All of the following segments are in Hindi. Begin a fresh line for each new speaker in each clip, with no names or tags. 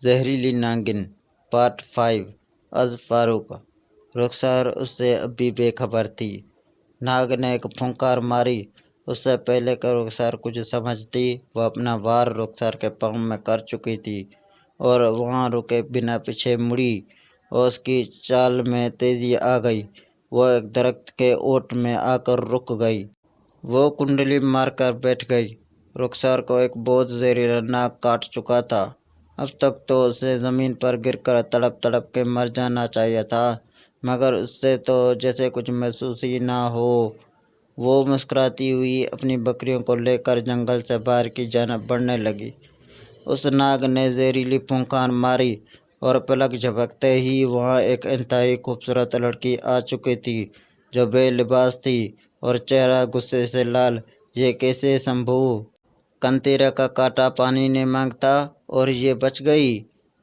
जहरीली नागिन पार्ट 5। अज फारूक। रुखसार उससे अब भी बेखबर थी। नाग ने एक फुंकार मारी। उससे पहले कि रुखसार कुछ समझती, वह अपना वार रुखसार के पाँव में कर चुकी थी और वहाँ रुके बिना पीछे मुड़ी और उसकी चाल में तेजी आ गई। वह एक दरख्त के ओट में आकर रुक गई। वो कुंडली मारकर बैठ गई। रुखसार को एक बहुत जहरीला नाग काट चुका था। अब तक तो उसे ज़मीन पर गिरकर तड़प तड़प के मर जाना चाहिए था, मगर उससे तो जैसे कुछ महसूस ही ना हो। वो मुस्कुराती हुई अपनी बकरियों को लेकर जंगल से बाहर की जानब बढ़ने लगी। उस नाग ने जहरीली फुंकार मारी और पलक झपकते ही वहाँ एक इंतहाई खूबसूरत लड़की आ चुकी थी, जो बेलिबास थी और चेहरा गुस्से से लाल। ये कैसे संभव? कंतीरा का काटा पानी नहीं मांगता और ये बच गई।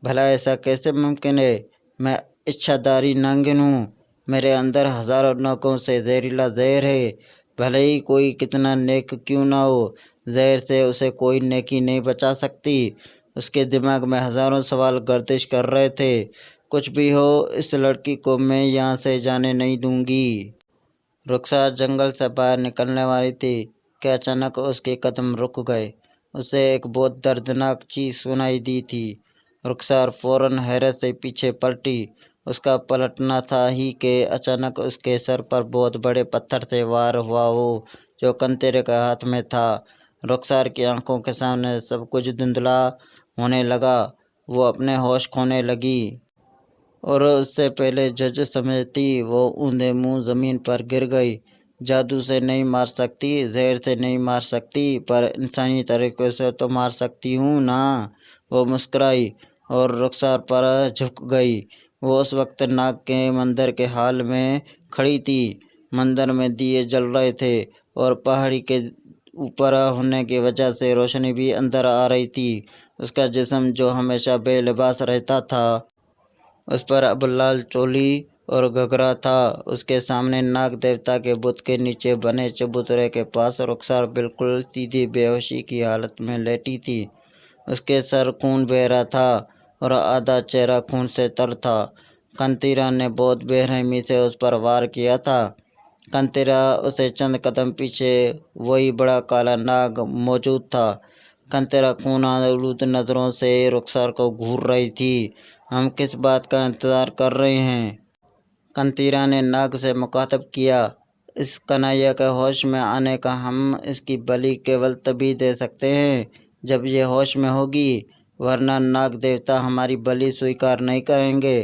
भला ऐसा कैसे मुमकिन है? मैं इच्छाधारी नागिन हूँ। मेरे अंदर हजारों नागों से जहरीला जहर है। भले ही कोई कितना नेक क्यों ना हो, जहर से उसे कोई नेकी नहीं बचा सकती। उसके दिमाग में हजारों सवाल गर्दिश कर रहे थे। कुछ भी हो, इस लड़की को मैं यहाँ से जाने नहीं दूंगी। रुखसार जंगल से बाहर निकलने वाली थी कि अचानक उसके कदम रुक गए। उसे एक बहुत दर्दनाक चीज़ सुनाई दी थी। रुखसार फौरन हैरत से पीछे पलटी। उसका पलटना था ही कि अचानक उसके सर पर बहुत बड़े पत्थर से वार हुआ हो, जो कंतेरे के हाथ में था। रुखसार की आंखों के सामने सब कुछ धुंधला होने लगा। वो अपने होश खोने लगी और उससे पहले जज समझती वो ऊंधे मुंह ज़मीन पर गिर गई। जादू से नहीं मार सकती, जहर से नहीं मार सकती, पर इंसानी तरीक़े से तो मार सकती हूँ ना। वो मुस्कुराई और रुखसार पर झुक गई। वो उस वक्त नाग के मंदिर के हाल में खड़ी थी। मंदिर में दिए जल रहे थे और पहाड़ी के ऊपर होने की वजह से रोशनी भी अंदर आ रही थी। उसका जिस्म, जो हमेशा बेलिबास रहता था, उस पर अब लाल चोली और घघरा था। उसके सामने नाग देवता के बुत के नीचे बने चबूतरे के पास रुखसार बिल्कुल सीधी बेहोशी की हालत में लेटी थी। उसके सर खून बह रहा था और आधा चेहरा खून से तर था। कंतीरा ने बहुत बेरहमी से उस पर वार किया था। कंतीरा उसे चंद कदम पीछे वही बड़ा काला नाग मौजूद था। कंतीरा खून आलूद नज़रों से रुखसार को घूर रही थी। हम किस बात का इंतज़ार कर रहे हैं? कंतीरा ने नाग से मुखातब किया। इस कन्हैया के होश में आने का हम इसकी बलि केवल तभी दे सकते हैं जब ये होश में होगी, वरना नाग देवता हमारी बलि स्वीकार नहीं करेंगे।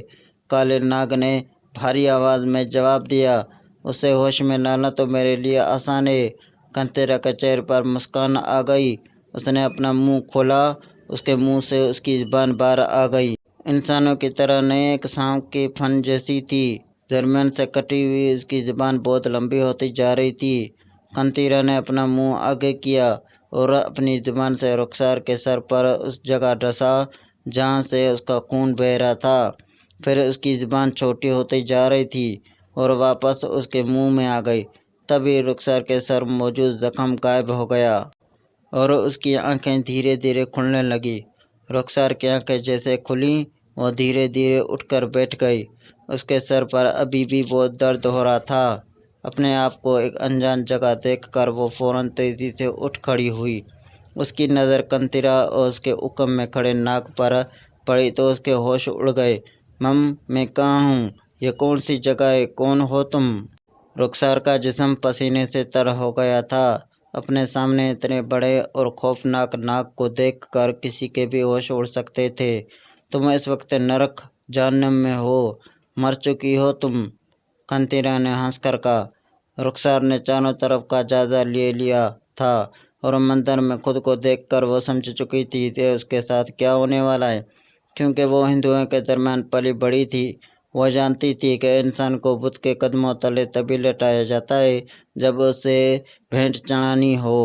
काले नाग ने भारी आवाज़ में जवाब दिया। उसे होश में लाना तो मेरे लिए आसान है। कंतीरा के चेहरे पर मुस्कान आ गई। उसने अपना मुंह खोला। उसके मुंह से उसकी ज़ुबान बाहर आ गई। इंसानों की तरह नहीं, एक सांप की फन जैसी थी। दरमियान से कटी हुई उसकी ज़ुबान बहुत लंबी होती जा रही थी। कंतीरा ने अपना मुंह आगे किया और अपनी ज़ुबान से रुखसार के सर पर उस जगह डसा जहाँ से उसका खून बह रहा था। फिर उसकी ज़ुबान छोटी होती जा रही थी और वापस उसके मुंह में आ गई। तभी रुखसार के सर मौजूद जख्म गायब हो गया और उसकी आंखें धीरे धीरे खुलने लगी। रुखसार की आंखें जैसे खुली, वो धीरे धीरे उठकर बैठ गई। उसके सर पर अभी भी बहुत दर्द हो रहा था। अपने आप को एक अनजान जगह देखकर वो फौरन तेज़ी से उठ खड़ी हुई। उसकी नज़र कंतीरा और उसके उकम में खड़े नाग पर पड़ी तो उसके होश उड़ गए। मैं कहाँ हूँ? ये कौन सी जगह है? कौन हो तुम? रुखसार का जिस्म पसीने से तर हो गया था। अपने सामने इतने बड़े और खौफनाक नाग को देखकर किसी के भी होश उड़ सकते थे। तुम इस वक्त नरक जहन्नम में हो, मर चुकी हो तुम, कंतीरा ने हंसकर कहा। रुखसार ने चारों तरफ का जायजा ले लिया था और मंदिर में खुद को देखकर वो समझ चुकी थी कि उसके साथ क्या होने वाला है। क्योंकि वो हिंदुओं के दरमियान पली बड़ी थी, वह जानती थी कि इंसान को बुत के कदमों तले तभी लटाया जाता है जब उसे भेंट चढ़ानी हो।